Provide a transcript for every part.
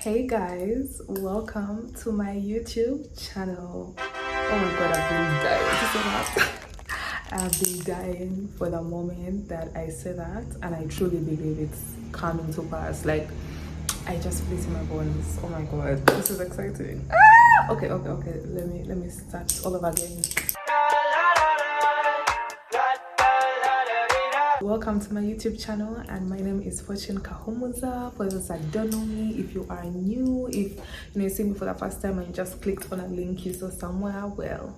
Hey guys, welcome to my YouTube channel. Oh my god, I've been dying to say that. I've been dying for the moment that I say that, and I truly believe it's coming to pass. Like, I just feel it in my bones. Oh my god, this is exciting. Okay. Let me start all over again. Welcome to my YouTube channel, and my name is Fortune Kahumuza. For those that don't know me, if you are new, if you see me for the first time and you just clicked on a link you saw somewhere, well,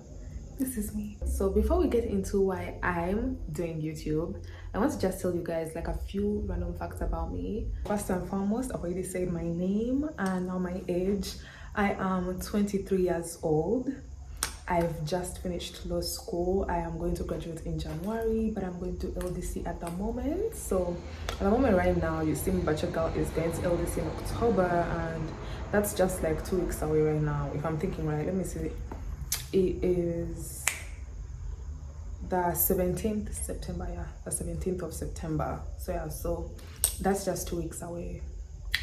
this is me. So before we get into why I'm doing YouTube, I want to just tell you guys like a few random facts about me. First and foremost, I've already said my name and now my age. I am 23 years old. I've just finished law school. I am going to graduate in January, but I'm going to LDC at the moment. So at the moment right now, you see me, but your girl is going to LDC in October, and that's just like 2 weeks away right now. If I'm thinking right, let me see. It is the 17th September, yeah, the 17th of September. So yeah, so that's just 2 weeks away.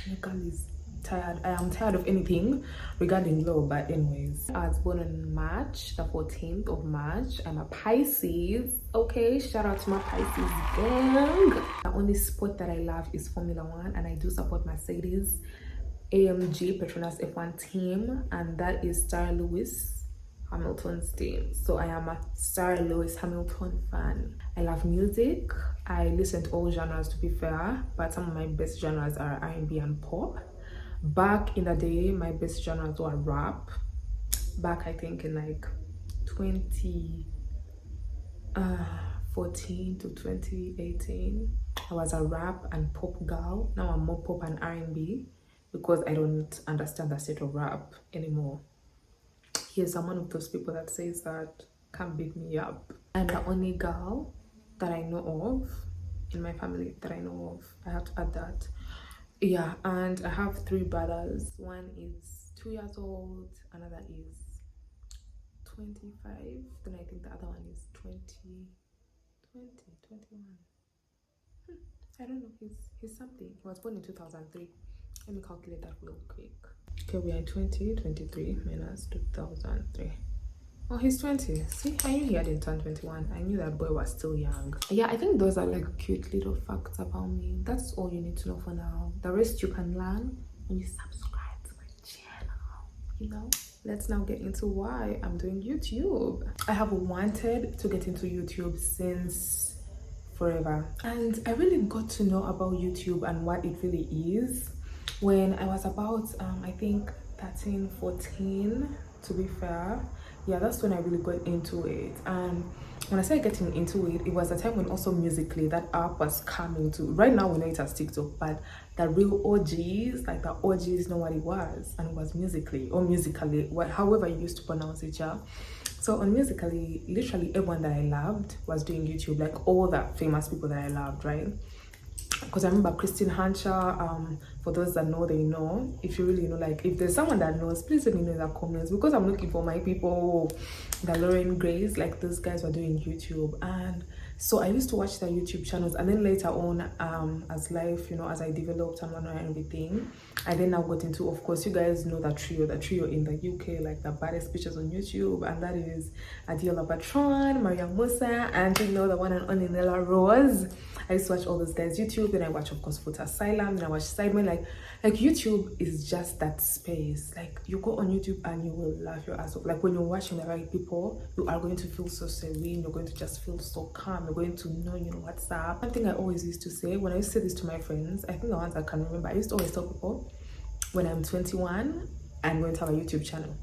My girl is tired. I am tired of anything regarding law, but anyways, I was born on March, the 14th of March. I'm a Pisces. Okay, shout out to my Pisces gang. The only sport that I love is Formula One, and I do support Mercedes AMG Petronas F1 team, and that is Sir Lewis Hamilton's team. So I am a Sir Lewis Hamilton fan. I love music. I listen to all genres, to be fair, but some of my best genres are R&B and pop. Back in the day, my best genres were rap. Back, I think, in like 2014 to 2018, I was a rap and pop girl. Now I'm more pop and R&B because I don't understand the state of rap anymore. Yes, I'm one of those people that says that can't beat me up. I'm the only girl that I know of in my family that I know of. I have to add that. Yeah, and I have 3 brothers. One is 2 years old, another is 25, then I think the other one is 21. I don't know, he's something. He was born in 2003. Let me calculate that real quick. Okay, we are in 2023 minus 2003. Oh, he's 20. See, I knew he hadn't turned 21. I knew that boy was still young. Yeah, I think those are like cute little facts about me. That's all you need to know for now. The rest you can learn when you subscribe to my channel. You know? Let's now get into why I'm doing YouTube. I have wanted to get into YouTube since forever. And I really got to know about YouTube and what it really is when I was about, I think 13, 14, to be fair. Yeah, that's when I really got into it. And when I started getting into it, it was a time when also Musically, that app was coming to. Right now we know it as TikTok, but the real OGs, like the OGs know what it was, and it was Musically or Musically, however you used to pronounce it, yeah. So on Musically, literally everyone that I loved was doing YouTube, like all the famous people that I loved, right? Because I remember Christine Hancher, for those that know, they know. If you really know, like if there's someone that knows, please let me know in the comments, because I'm looking for my people. The Lauren Grace, like those guys were doing YouTube. And so I used to watch their YouTube channels, and then later on, as life, you know, as I developed and whatnot and everything, I then now got into, of course, you guys know the trio in the UK, like the baddest bitches on YouTube, and that is Adiola Patron, Maria Musa, and you know, the one and only Nella Rose. I used to watch all those guys' YouTube, then I watch, of course, Foot Asylum, then I watch Sidemen. Like YouTube is just that space. Like you go on YouTube and you will laugh your ass off. Like when you're watching the right people, you are going to feel so serene, you're going to just feel so calm, you're going to know, you know, what's up. One thing I always used to say, when I used to say this to my friends, I think the ones I can remember, I used to always tell people, when I'm 21, I'm going to have a YouTube channel.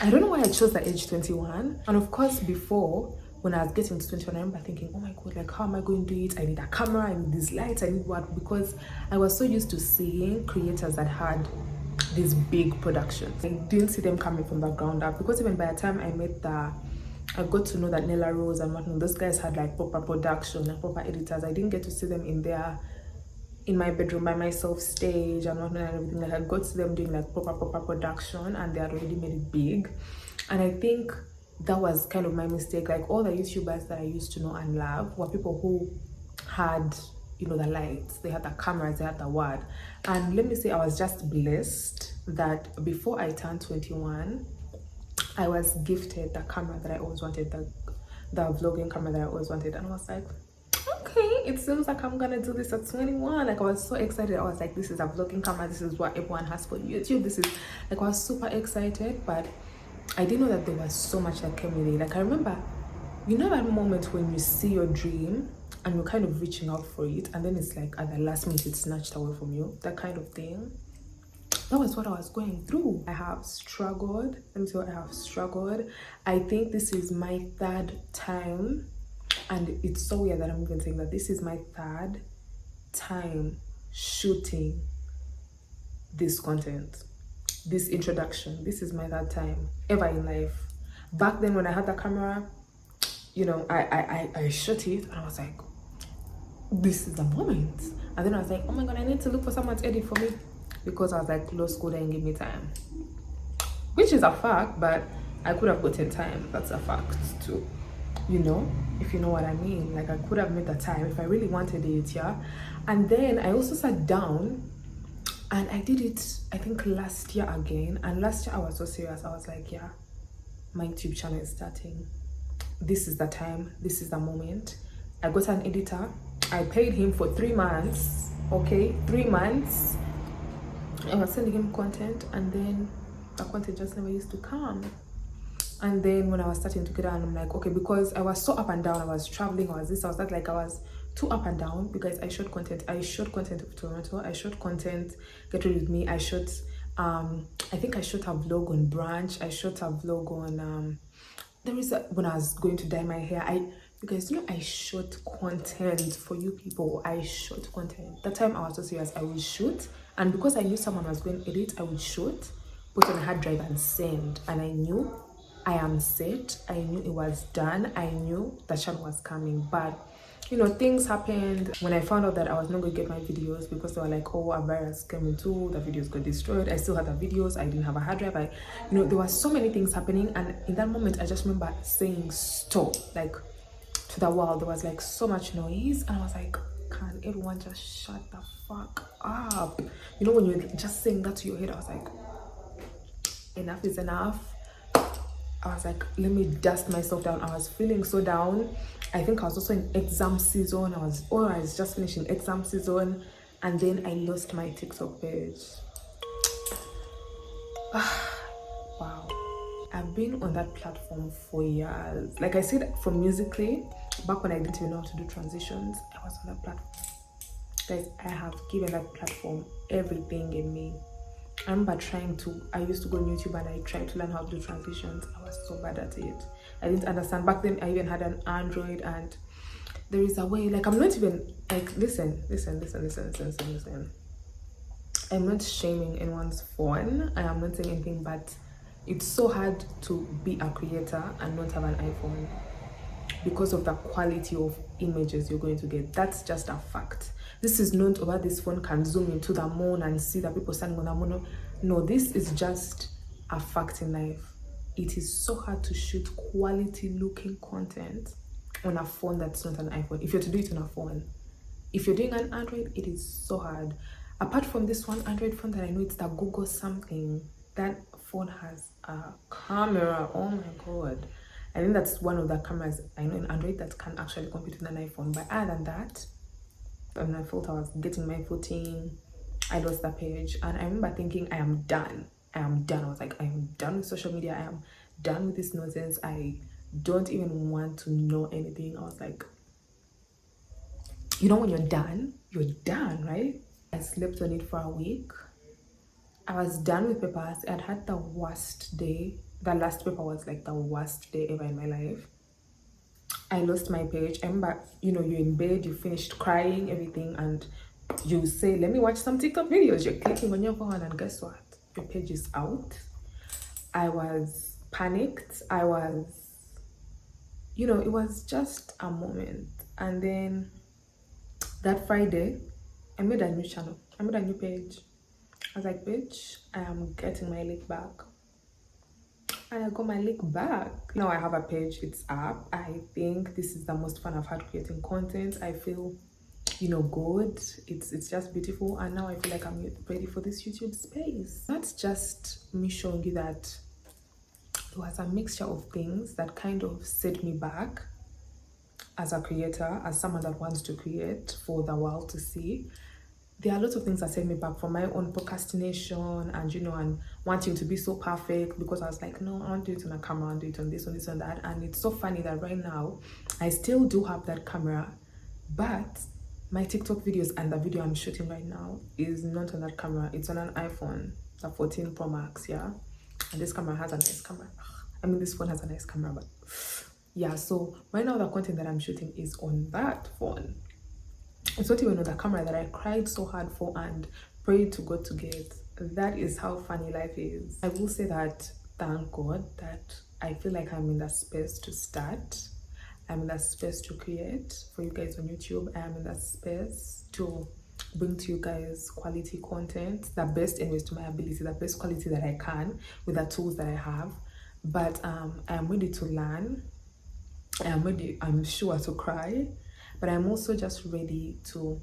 I don't know why I chose the age 21. And of course, before, when I was getting to 21, I remember thinking, oh my god, like how am I going to do it? I need a camera, I need these lights, I need what? Because I was so used to seeing creators that had these big productions. I didn't see them coming from the ground up, because even by the time I got to know that Nella Rose and whatnot, those guys had like proper production and proper editors. I didn't get to see them in my bedroom by myself stage and whatnot and everything. Like I got to see them doing like proper production, and they had already made it big. And I think that was kind of my mistake. Like all the YouTubers that I used to know and love were people who had you know, the lights, they had the cameras, they had the word. And let me say, I was just blessed that before I turned 21, I was gifted the camera that I always wanted, the vlogging camera that I always wanted. And I was like, okay, it seems like I'm gonna do this at 21. Like, I was so excited. I was like, this is a vlogging camera, this is what everyone has for YouTube, this is like, I was super excited. But I didn't know that there was so much that came with it. Like, I remember, you know, that moment when you see your dream and you're kind of reaching out for it, and then it's like at the last minute it's snatched away from you, that kind of thing. That was what I was going through. I have struggled. Let me tell you, I have struggled. I think this is my third time, and it's so weird that I'm even saying that this is my third time shooting this content, this introduction. This is my third time ever in life. Back then when I had the camera, you know, I shot it and I was like, this is the moment. And then I was like, oh my god, I need to look for someone to edit for me, because I was like, law school didn't give me time, which is a fact, but I could have gotten time. That's a fact too, you know, if you know what I mean. Like, I could have made the time if I really wanted it. Yeah. And then I also sat down and I did it, I think last year again. And last year I was so serious. I was like, yeah, my YouTube channel is starting. This is the time, this is the moment. I got an editor. I paid him for 3 months. Okay, 3 months. I was sending him content, and then the content just never used to come. And then when I was starting to get on, I'm like, okay, because I was so up and down, I was traveling, I was this, I was that, like I was too up and down, because I shot content of Toronto, I shot content Get Ready With Me, I shot I think I shot a vlog on Branch, I shot a vlog on when I was going to dye my hair. You guys know, I shot content for you people. I shot content. That time I was so serious. I would shoot, and because I knew someone was going to edit, I would shoot, put on a hard drive and send. And I knew I am set. I knew it was done. I knew the channel was coming. But you know, things happened. When I found out that I was not going to get my videos, because they were like, oh, a virus came into, the videos got destroyed. I still had the videos. I didn't have a hard drive. You know, there were so many things happening. And in that moment, I just remember saying stop, like, to the world. There was like so much noise, and I was like, can everyone just shut the fuck up? You know, when you're just saying that to your head, I was like, enough is enough. I was like, let me dust myself down. I was feeling so down. I think I was also in exam season. I was just finishing exam season, and then I lost my TikTok page. Wow. I've been on that platform for years. Like I said, from Musically, back when I didn't even know how to do transitions, I was on that platform. Guys, I have given that platform everything in me. I remember I used to go on YouTube and I tried to learn how to do transitions. I was so bad at it. I didn't understand. Back then, I even had an Android, and there is a way, like, I'm not even, like, listen. I'm not shaming anyone's phone. I am not saying anything, but it's so hard to be a creator and not have an iPhone because of the quality of images you're going to get. That's just a fact. This is not about this phone can zoom into the moon and see the people standing on the moon. No, this is just a fact in life. It is so hard to shoot quality looking content on a phone that's not an iPhone. If you're to do it on a phone, if you're doing an Android, it is so hard. Apart from this one Android phone that I know, it's the Google something. That phone has a camera. Oh my god. I think that's one of the cameras I know in Android that can actually compete with an iPhone. But other than that, when I felt I was getting my footing, I lost the page. And I remember thinking, I am done. I was like, I am done with social media. I am done with this nonsense. I don't even want to know anything. I was like, you know, when you're done, right? I slept on it for a week. I was done with papers. I'd had the worst day. The last paper was like the worst day ever in my life. I lost my page. I remember, you know, you're in bed, you finished crying, everything, and you say, let me watch some TikTok videos. You're clicking on your phone, and guess what? Your page is out. I was panicked. I was, you know, it was just a moment. And then that Friday, I made a new channel. I made a new page. I was like, bitch, I am getting my link back. And I got my link back. Now I have a page, it's up. I think this is the most fun I've had creating content. I feel good. It's just beautiful, and now I feel like I'm ready for this YouTube space. That's just me showing you that it was a mixture of things that kind of set me back as a creator, as someone that wants to create for the world to see. There are lots of things that set me back from my own procrastination and and wanting to be so perfect, because I was like, no, I want to do it on a camera, I want to do it on this, on this, on that. And it's so funny that right now I still do have that camera, but my TikTok videos and the video I'm shooting right now is not on that camera. It's on an iPhone, the 14 Pro Max, yeah. And this camera has a nice camera. I mean, this phone has a nice camera, but yeah. So right now the content that I'm shooting is on that phone. It's not even on the camera that I cried so hard for and prayed to God to get. That is how funny life is. I will say that, thank God that I feel like I'm in that space to start. I'm in that space to create for you guys on YouTube. I am in that space to bring to you guys quality content, the best anyways to my ability, the best quality that I can with the tools that I have. But I am ready to learn. I am ready, I'm sure, to cry. But I'm also just ready to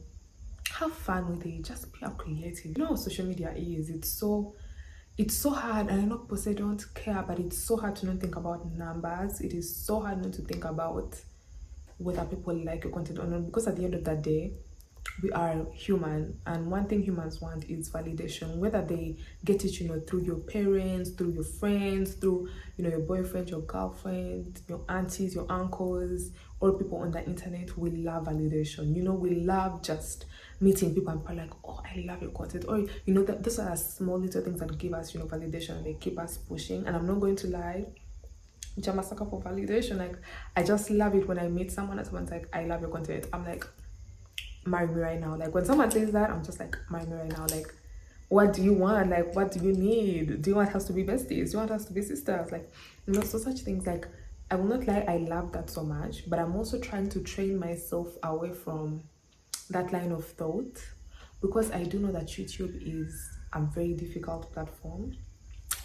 have fun with it, just be creative. You know how social media is, it's so hard. And I know people say don't care, but it's so hard to not think about numbers. It is so hard not to think about whether people like your content or not, because at the end of the day, we are human, and one thing humans want is validation, whether they get it through your parents, through your friends, through your boyfriend, your girlfriend, your aunties, your uncles, or people on the internet. We love validation. We love just meeting people and people like, oh, I love your content, or that those are small little things that give us validation, and they keep us pushing. And I'm not going to lie, I'm a sucker for validation. Like, I just love it when I meet someone and someone's like, I love your content. I'm like, marry me right now. Like, when someone says that, I'm just like, marry me right now. Like, what do you want? Like, what do you need? Do you want us to be besties? Do you want us to be sisters? Like, so such things. Like, I will not lie, I love that so much, but I'm also trying to train myself away from that line of thought, because I do know that YouTube is a very difficult platform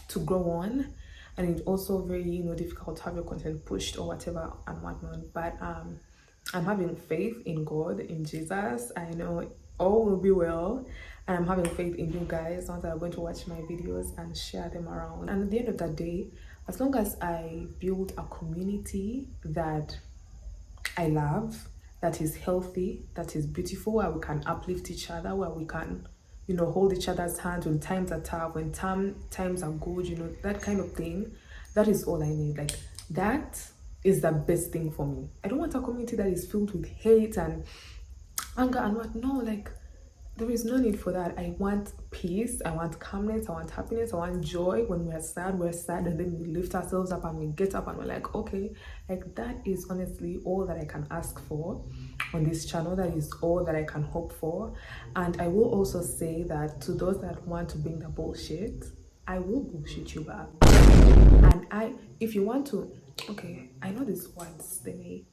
to grow on, and it's also very difficult to have your content pushed or whatever and whatnot. But I'm having faith in God, in Jesus. I know all will be well, and I'm having faith in you guys, ones that are going to watch my videos and share them around. And at the end of the day, as long as I build a community that I love, that is healthy, that is beautiful, where we can uplift each other, where we can hold each other's hands when times are tough, when times are good, that kind of thing, that is all I need. Like, that is the best thing for me. I don't want a community that is filled with hate and anger and what. No, like, there is no need for that. I want peace, I want calmness, I want happiness, I want joy. When we're sad, and then we lift ourselves up and we get up and we're like, okay. Like, that is honestly all that I can ask for on this channel. That is all that I can hope for. And I will also say that to those that want to bring the bullshit, I will bullshit you back. And if you want to, okay, I know these words, they may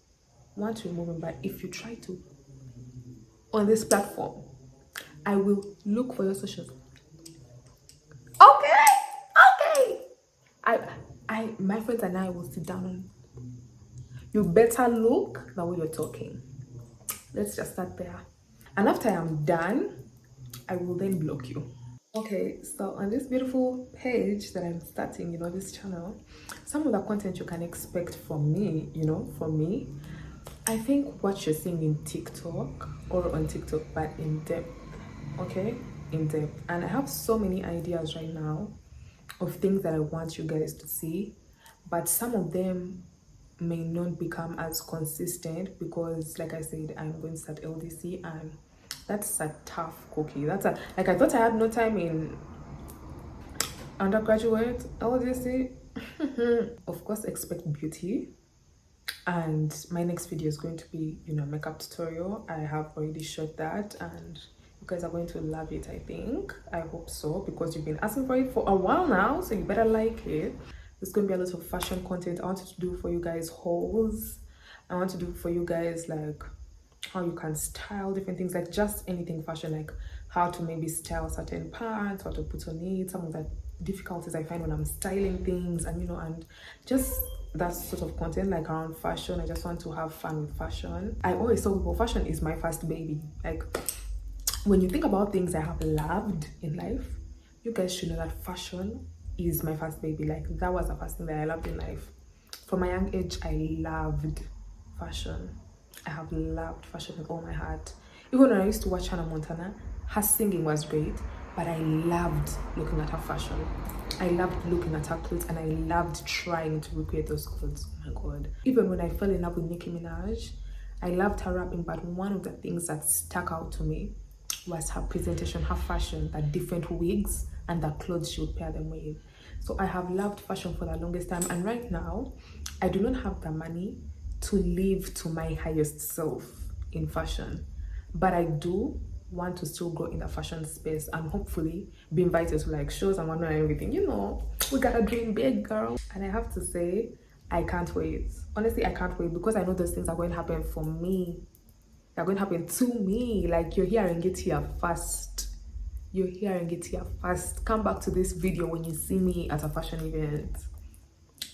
want to remove them, but if you try to, on this platform, I will look for your socials. Okay. My friends and I will sit down and you better look the way you're talking. Let's just start there. And after I'm done, I will then block you. Okay, so on this beautiful page that I'm starting, this channel, some of the content you can expect from me, I think what you're seeing in TikTok or on TikTok, but in depth, okay? In depth. And I have so many ideas right now of things that I want you guys to see, but some of them may not become as consistent because, like I said, I'm going to start LDC, and that's a tough cookie. I thought I had no time in undergraduate LDC. Of course, expect beauty. And my next video is going to be makeup tutorial. I have already shot that, and you guys are going to love it. I hope so, because you've been asking for it for a while now, so you better like it. There's going to be a lot of fashion content. I wanted to do for you guys hauls. I want to do for you guys like how you can style different things, like just anything fashion, like how to maybe style certain pants, how to put on it, some of the difficulties I find when I'm styling things, and and just that sort of content, like around fashion. I just want to have fun with fashion. I always tell people fashion is my first baby. Like, when you think about things I have loved in life, you guys should know that fashion is my first baby. Like, that was the first thing that I loved in life. From a young age, I loved fashion. I have loved fashion with all my heart. Even when I used to watch Hannah Montana, her singing was great, but I loved looking at her fashion. I loved looking at her clothes, and I loved trying to recreate those clothes. Oh my god. Even when I fell in love with Nicki Minaj, I loved her rapping, but one of the things that stuck out to me was her presentation, her fashion, the different wigs and the clothes she would pair them with. So I have loved fashion for the longest time, and right now I do not have the money to live to my highest self in fashion, but I do want to still grow in the fashion space and hopefully be invited to like shows and whatnot and everything. You know, we gotta dream big, girl. And I have to say, I can't wait. Honestly, I can't wait, because I know those things are going to happen for me. They're going to happen to me. Like, you're hearing it here first. You're hearing it here first. Come back to this video when you see me at a fashion event,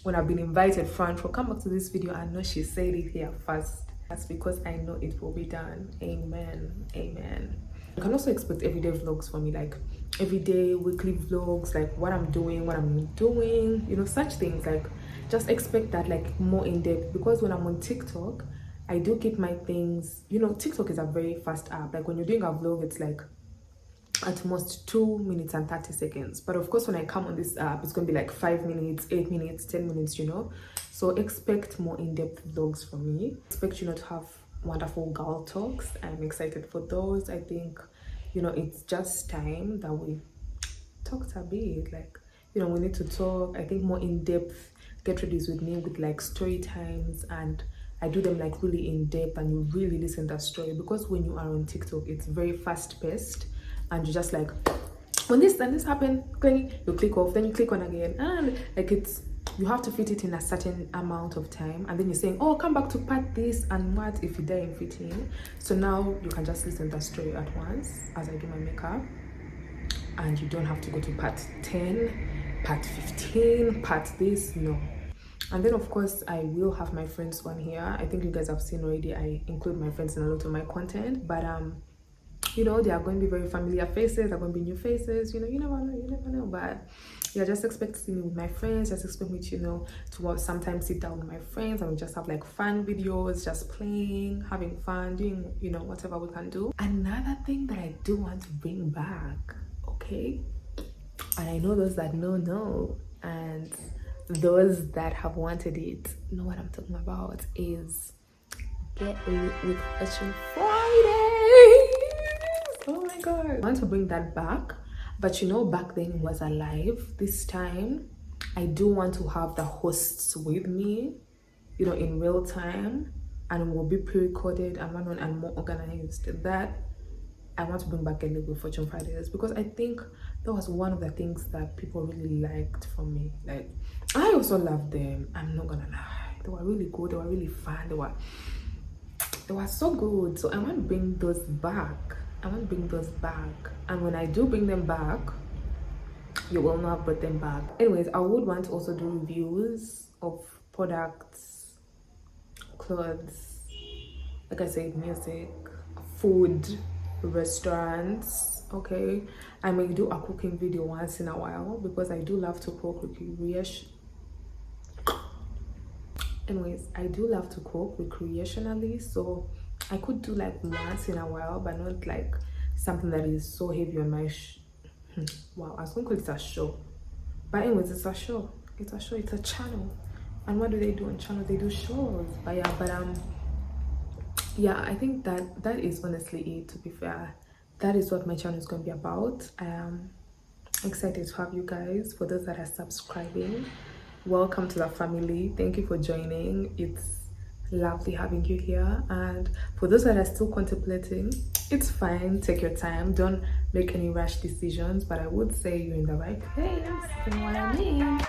when I've been invited front row. Come back to this video and know she said it here first. That's because I know it will be done. Amen. Amen. You can also expect everyday vlogs from me, like everyday weekly vlogs, like what I'm doing, you know, such things. Like, just expect that, like, more in depth, because when I'm on TikTok, I do keep my things, you know, TikTok is a very fast app. Like, when you're doing a vlog, it's like at most 2 minutes and 30 seconds. But of course, when I come on this app, it's gonna be like 5 minutes, 8 minutes, 10 minutes, you know. So expect more in-depth vlogs from me. Expect, you know, to have wonderful girl talks. I'm excited for those. I think, you know, it's just time that we talked a bit. Like, you know, we need to talk. I think more in-depth get ready with me with like story times, and I do them like really in-depth, and you really listen to that story, because when you are on TikTok, it's very fast-paced, and you just like, when this and this happened, you click off, then you click on again, and like, it's, you have to fit it in a certain amount of time, and then you're saying, oh, come back to part this and what if you didn't fit in. So now you can just listen to the story at once as I do my makeup, and you don't have to go to part 10, part 15, part this, no. And then of course I will have my friends on here. I think you guys have seen already, I include my friends in a lot of my content, but you know, they are going to be very familiar faces, they're going to be new faces, you know, you never know. But yeah, just expect to see me with my friends. Just expect me to, you know, to sometimes sit down with my friends and we just have like fun videos, just playing, having fun, doing, you know, whatever we can do. Another thing that I do want to bring back, okay, and I know those that know, and those that have wanted it know what I'm talking about, is Get Lit with Fashion Friday. Oh my god, I want to bring that back. But you know, back then it was alive. This time I do want to have the hosts with me, you know, in real time, and it will be pre-recorded and more organized. That I want to bring back Get Lit with Fortune Fridays, because I think that was one of the things that people really liked from me. Like, I also loved them, I'm not gonna lie. They were really good, they were really fun, they were so good. So I want to bring those back. And when I do bring them back, you will know I've brought them back. Anyways, I would want to also do reviews of products, clothes, like I said, music, food, restaurants. Okay, I may do a cooking video once in a while, because I do love to cook anyways, I do love to cook recreationally, so I could do like once in a while, but not like something that is so heavy on my wow, I was gonna call it a show, but anyways, it's a show, it's a channel. And what do they do on channel? They do shows. But yeah, I think that is honestly it. To be fair, that is what my channel is going to be about. I am excited to have you guys. For those that are subscribing, welcome to the family. Thank you for joining. It's lovely having you here. And for those that are still contemplating, it's fine, take your time, don't make any rash decisions, but I would say you're in the right place. You know what I mean?